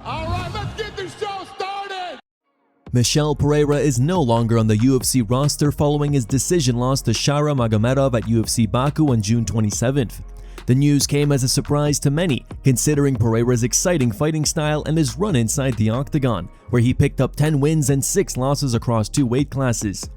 All right, let's get this show started! Michel Pereira is no longer on the UFC roster following his decision loss to Shara Magomedov at UFC Baku on June 27th. The news came as a surprise to many, considering Pereira's exciting fighting style and his run inside the octagon, where he picked up 10 wins and 6 losses across 2 weight classes.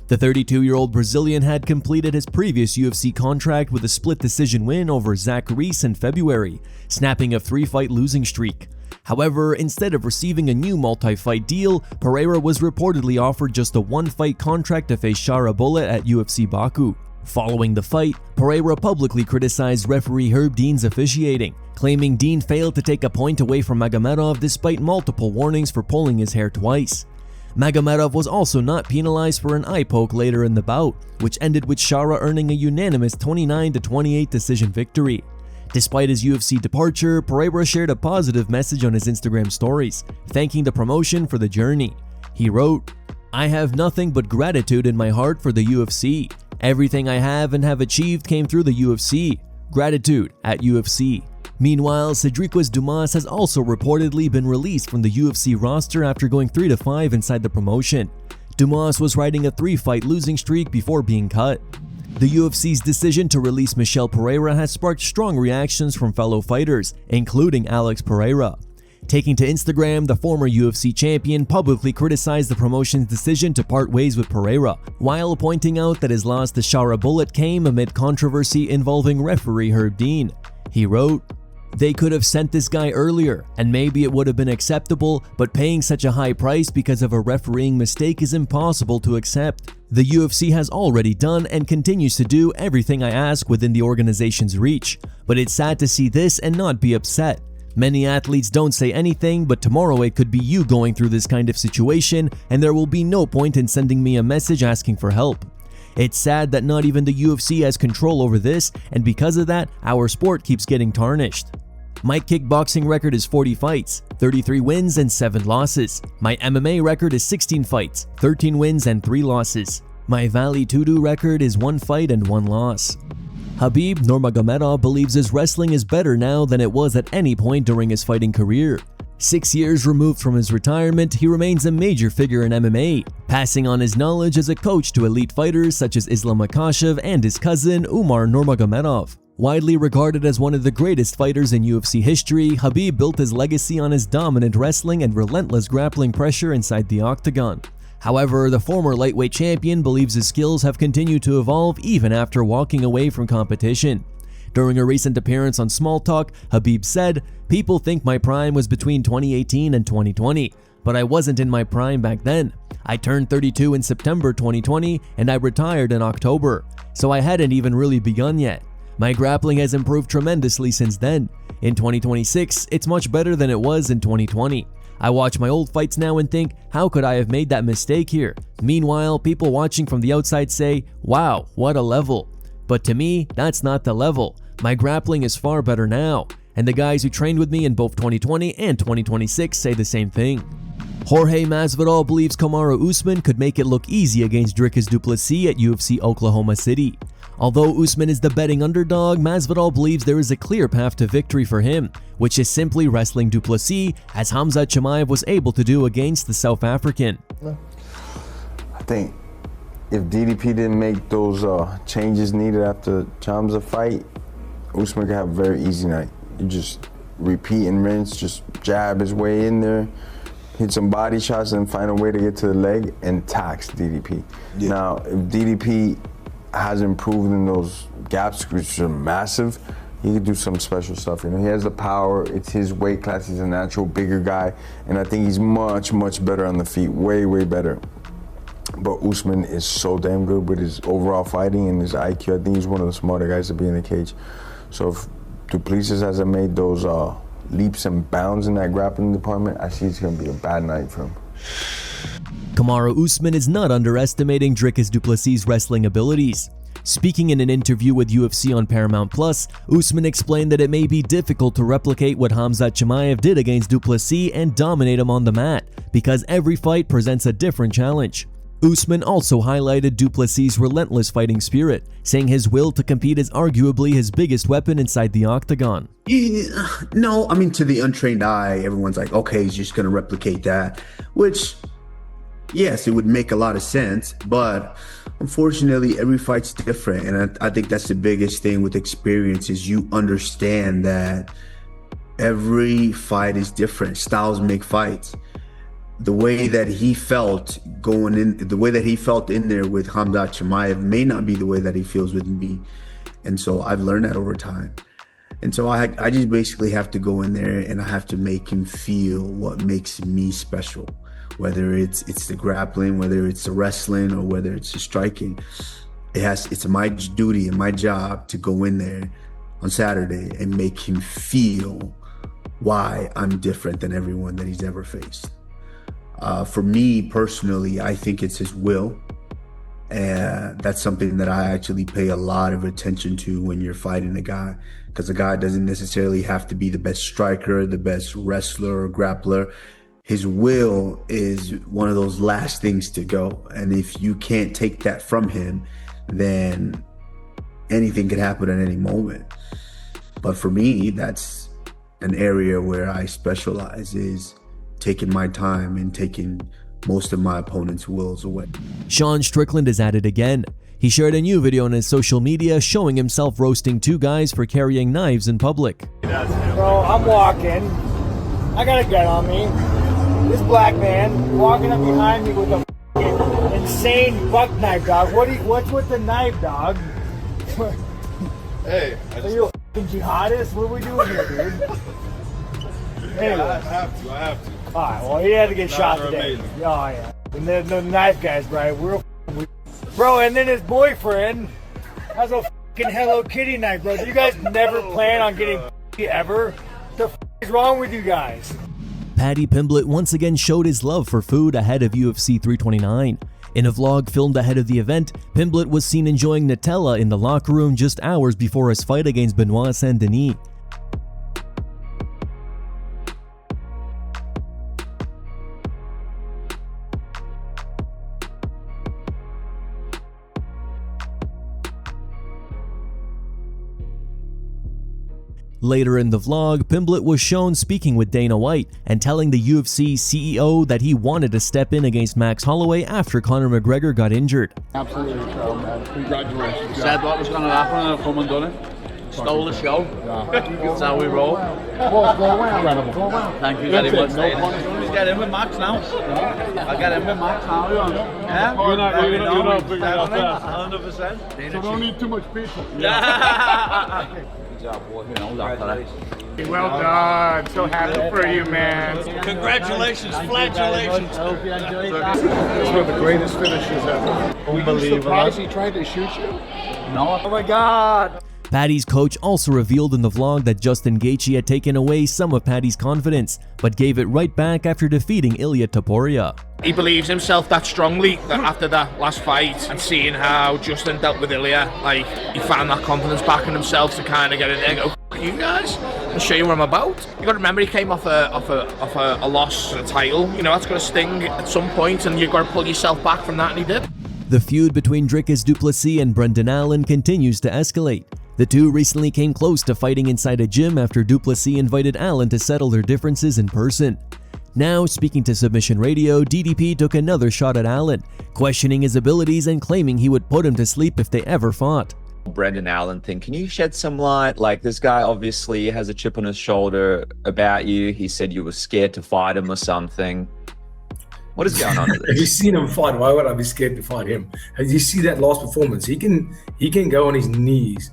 The 32-year-old Brazilian had completed his previous UFC contract with a split decision win over Zach Reese in February, snapping a 3-fight losing streak. However, instead of receiving a new multi-fight deal, Pereira was reportedly offered just a 1-fight contract to face Shara Bullet at UFC Baku. Following the fight, Pereira publicly criticized referee Herb Dean's officiating, claiming Dean failed to take a point away from Magomedov despite multiple warnings for pulling his hair twice. Magomedov was also not penalized for an eye poke later in the bout, which ended with Shara earning a unanimous 29-28 decision victory. Despite his UFC departure, Pereira shared a positive message on his Instagram stories, thanking the promotion for the journey. He wrote, "I have nothing but gratitude in my heart for the UFC. Everything I have and have achieved came through the UFC. Gratitude at UFC." Meanwhile, Dricus Du Plessis has also reportedly been released from the UFC roster after going 3-5 inside the promotion. Du Plessis was riding a 3-fight losing streak before being cut. The UFC's decision to release Michel Pereira has sparked strong reactions from fellow fighters, including Alex Pereira. Taking to Instagram, the former UFC champion publicly criticized the promotion's decision to part ways with Pereira, while pointing out that his loss to Shara Bullet came amid controversy involving referee Herb Dean. He wrote, "They could have sent this guy earlier, and maybe it would have been acceptable, but paying such a high price because of a refereeing mistake is impossible to accept. The UFC has already done and continues to do everything I ask within the organization's reach, but it's sad to see this and not be upset. Many athletes don't say anything, but tomorrow it could be you going through this kind of situation, and there will be no point in sending me a message asking for help. It's sad that not even the UFC has control over this, and because of that, our sport keeps getting tarnished. My kickboxing record is 40 fights, 33 wins and 7 losses. My MMA record is 16 fights, 13 wins and 3 losses. My Vale Tudo record is 1 fight and 1 loss." Khabib Nurmagomedov believes his wrestling is better now than it was at any point during his fighting career. 6 years removed from his retirement, he remains a major figure in MMA, passing on his knowledge as a coach to elite fighters such as Islam Makhachev and his cousin Umar Nurmagomedov. Widely regarded as one of the greatest fighters in UFC history, Khabib built his legacy on his dominant wrestling and relentless grappling pressure inside the octagon. However, the former lightweight champion believes his skills have continued to evolve even after walking away from competition. During a recent appearance on Small Talk, Khabib said, "People think my prime was between 2018 and 2020, but I wasn't in my prime back then. I turned 32 in September 2020 and I retired in October, so I hadn't even really begun yet. My grappling has improved tremendously since then. In 2026, it's much better than it was in 2020. I watch my old fights now and think, how could I have made that mistake here? Meanwhile, people watching from the outside say, wow, what a level. But to me, that's not the level. My grappling is far better now. And the guys who trained with me in both 2020 and 2026 say the same thing." Jorge Masvidal believes Kamaru Usman could make it look easy against Dricus Du Plessis at UFC Oklahoma City. Although Usman is the betting underdog, Masvidal believes there is a clear path to victory for him, which is simply wrestling Du Plessis, as Khamzat Chimaev was able to do against the South African. I think if DDP didn't make those changes needed after Khamzat fight, Usman could have a very easy night. You just repeat and rinse, just jab his way in there, hit some body shots, and find a way to get to the leg and tax DDP. Yeah. Now, if DDP has improved in those gaps, which are massive, he could do some special stuff. You know, he has the power. It's his weight class. He's a natural bigger guy, and I think he's much, much better on the feet. Way, way better. But Usman is so damn good with his overall fighting and his IQ. I think he's one of the smarter guys to be in the cage. So if Du Plessis hasn't made those leaps and bounds in that grappling department, I see it's going to be a bad night for him. Kamaru Usman is not underestimating Dricus Du Plessis' wrestling abilities. Speaking in an interview with UFC on Paramount+, Usman explained that it may be difficult to replicate what Khamzat Chimaev did against Du Plessis and dominate him on the mat, because every fight presents a different challenge. Usman also highlighted Du Plessis' relentless fighting spirit, saying his will to compete is arguably his biggest weapon inside the octagon. No, I mean, to the untrained eye, everyone's like, okay, he's just going to replicate that, which, yes, it would make a lot of sense, but unfortunately, every fight's different, and I think that's the biggest thing with experience is you understand that every fight is different. Styles make fights. The way that he felt going in, the way that he felt in there with Khamzat Chimaev may not be the way that he feels with me. And so I've learned that over time. And so I just basically have to go in there and I have to make him feel what makes me special. Whether it's the grappling, whether it's the wrestling, or whether it's the striking. It's my duty and my job to go in there on Saturday and make him feel why I'm different than everyone that he's ever faced. For me personally, I think it's his will. And that's something that I actually pay a lot of attention to when you're fighting a guy, because a guy doesn't necessarily have to be the best striker, the best wrestler or grappler. His will is one of those last things to go. And if you can't take that from him, then anything could happen at any moment. But for me, that's an area where I specialize, is taking my time and taking most of my opponent's wills away. Sean Strickland is at it again. He shared a new video on his social media showing himself roasting two guys for carrying knives in public. Bro, I'm walking. I got a gun on me. This black man walking up behind me with a insane buck knife, dog. What's with the knife, dog? Hey, Are you a f***ing jihadist? What are we doing here, dude? Anyway. I have to. Alright, well, he had to get shot Knives are today. amazing. Oh, yeah. And then the knife guys, right? Bro, and then his boyfriend has a f***ing Hello Kitty knife, bro. Do you guys never plan on getting ever? What the f*** is wrong with you guys? Paddy Pimblett once again showed his love for food ahead of UFC 329. In a vlog filmed ahead of the event, Pimblett was seen enjoying Nutella in the locker room just hours before his fight against Benoit Saint-Denis. Later in the vlog, Pimblett was shown speaking with Dana White and telling the UFC CEO that he wanted to step in against Max Holloway after Conor McGregor got injured. Absolutely proud, man. Congratulations. Said what was going to happen and I've come and done it. Stole the show. That's how we roll. Go around. Thank you very much. No punishment. Let's get in with Max now. I'll get in with Max now. Yeah? You're not big enough that. 100%. So don't need too much pizza. Good job, boy. You know that, fella. Well done. So happy for you, man. Congratulations, flatulations. Hope you enjoyed that. It's one of the greatest finishes ever. Were you surprised he tried to shoot you? No. Oh my God. Paddy's coach also revealed in the vlog that Justin Gaethje had taken away some of Paddy's confidence, but gave it right back after defeating Ilia Topuria. He believes himself that strongly that after that last fight and seeing how Justin dealt with Ilia, like, he found that confidence back in himself to kind of get in there and go, F you guys, I'll show you what I'm about. You got to remember, he came off a loss, a title. You know, that's going to sting at some point, and you've got to pull yourself back from that, and he did. The feud between Dricus Du Plessis and Brendan Allen continues to escalate. The two recently came close to fighting inside a gym after Du Plessis invited Allen to settle their differences in person. Now, speaking to Submission Radio, DDP took another shot at Allen, questioning his abilities and claiming he would put him to sleep if they ever fought. Brendan Allen thing, can you shed some light? Like, this guy obviously has a chip on his shoulder about you. He said you were scared to fight him or something. What is going on with this? Have you seen him fight? Why would I be scared to fight him? Have you see that last performance? He can go on his knees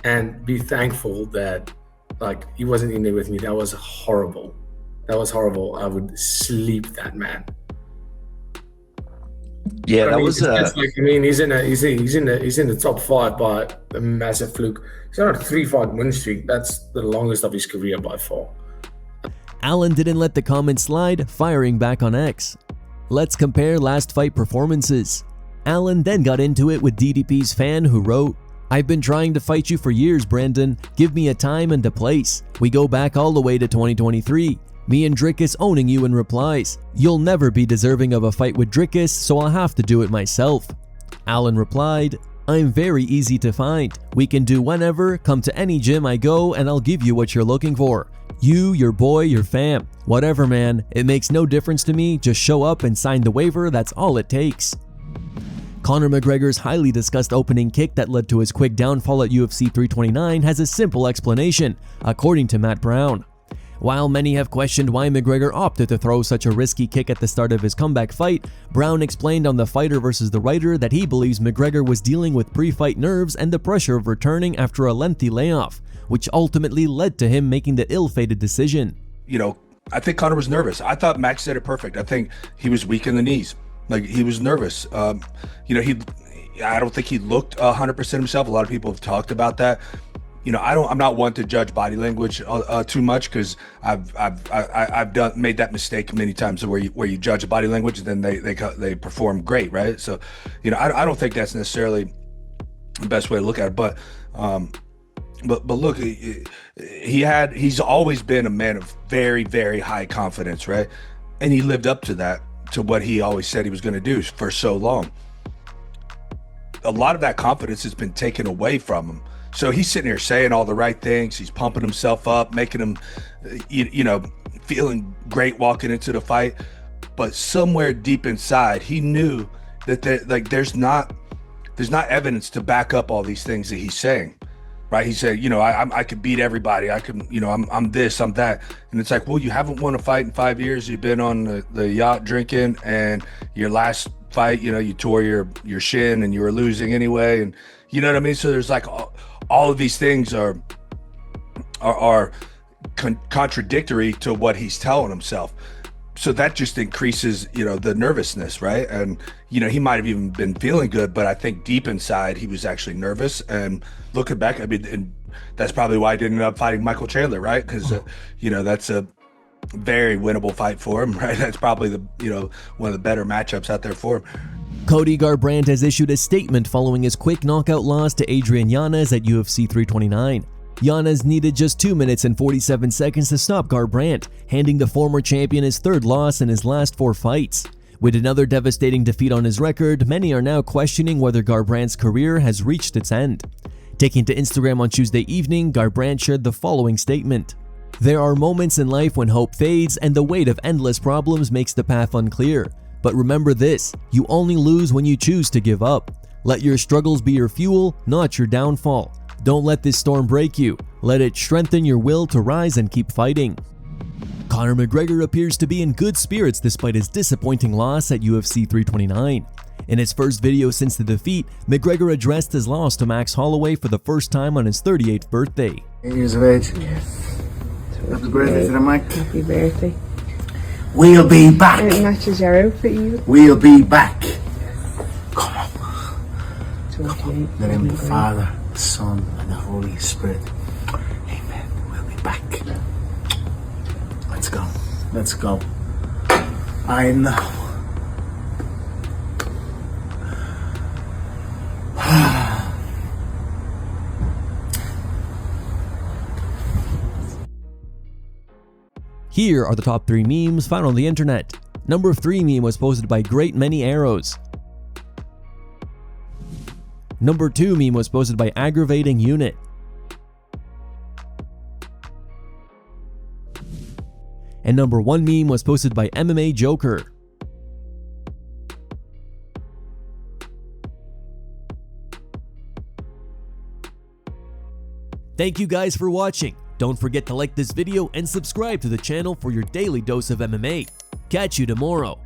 and be thankful that, like, he wasn't in there with me. That was horrible. That was horrible. I would sleep that man. Yeah, that was like, I mean, he's in the top 5 by a massive fluke. He's on a 3-fight win streak. That's the longest of his career by far. Allen didn't let the comment slide, firing back on X. Let's compare last fight performances. Allen then got into it with DDP's fan who wrote, "I've been trying to fight you for years, Brandon. Give me a time and a place. We go back all the way to 2023. Me and Dricus owning you in replies. You'll never be deserving of a fight with Dricus, so I'll have to do it myself. Alan replied, I'm very easy to find. We can do whenever, come to any gym I go and I'll give you what you're looking for. You, your boy, your fam. Whatever, man. It makes no difference to me. Just show up and sign the waiver. That's all it takes. Conor McGregor's highly discussed opening kick that led to his quick downfall at UFC 329 has a simple explanation, according to Matt Brown. While many have questioned why McGregor opted to throw such a risky kick at the start of his comeback fight, Brown explained on The Fighter vs. The Writer that he believes McGregor was dealing with pre-fight nerves and the pressure of returning after a lengthy layoff, which ultimately led to him making the ill-fated decision. You know, I think Conor was nervous. I thought Max said it perfect. I think he was weak in the knees. Like, he was nervous. You know, I don't think he looked 100% himself. A lot of people have talked about that. You know, I'm not one to judge body language too much, because I've made that mistake many times where you judge a body language and then they perform great, right? So, you know, I don't think that's necessarily the best way to look at it. But look, he's always been a man of very, very high confidence, right? And he lived up to that, to what he always said he was going to do for so long. A lot of that confidence has been taken away from him. So he's sitting here saying all the right things. He's pumping himself up, making him, you know, feeling great walking into the fight. But somewhere deep inside, he knew that there's not evidence to back up all these things that he's saying, right? He said, you know, I could beat everybody. I can, you know, I'm this, I'm that. And it's like, well, you haven't won a fight in 5 years. You've been on the yacht drinking, and your last fight, you know, you tore your shin and you were losing anyway. And you know what I mean? So there's like all of these things are contradictory to what he's telling himself. So that just increases, you know, the nervousness, right? And, you know, he might have even been feeling good, but I think deep inside he was actually nervous. And looking back, I mean, and that's probably why he didn't end up fighting Michael Chandler, right? Because, you know, that's a very winnable fight for him, right? That's probably one of the better matchups out there for him. Cody Garbrandt has issued a statement following his quick knockout loss to Adrian Yanez at UFC 329. Yanez needed just 2 minutes and 47 seconds to stop Garbrandt, handing the former champion his third loss in his last 4 fights. With another devastating defeat on his record, many are now questioning whether Garbrandt's career has reached its end. Taking to Instagram on Tuesday evening, Garbrandt shared the following statement. There are moments in life when hope fades and the weight of endless problems makes the path unclear. But remember this, you only lose when you choose to give up. Let your struggles be your fuel, not your downfall. Don't let this storm break you. Let it strengthen your will to rise and keep fighting. Conor McGregor appears to be in good spirits despite his disappointing loss at UFC 329. In his first video since the defeat, McGregor addressed his loss to Max Holloway for the first time on his 38th birthday. 8 years of age. Yes. Happy birthday to the mic. Happy birthday. We'll be back. It matches your outfit, you. We'll be back. Come on. Come on. In the name of the Father, the Son, and the Holy Spirit. Amen. We'll be back. Let's go. Let's go. I know. Here are the top 3 memes found on the internet. Number 3 meme was posted by Great Many Arrows. Number 2 meme was posted by Aggravating Unit. And number 1 meme was posted by MMA Joker. Thank you guys for watching. Don't forget to like this video and subscribe to the channel for your daily dose of MMA. Catch you tomorrow.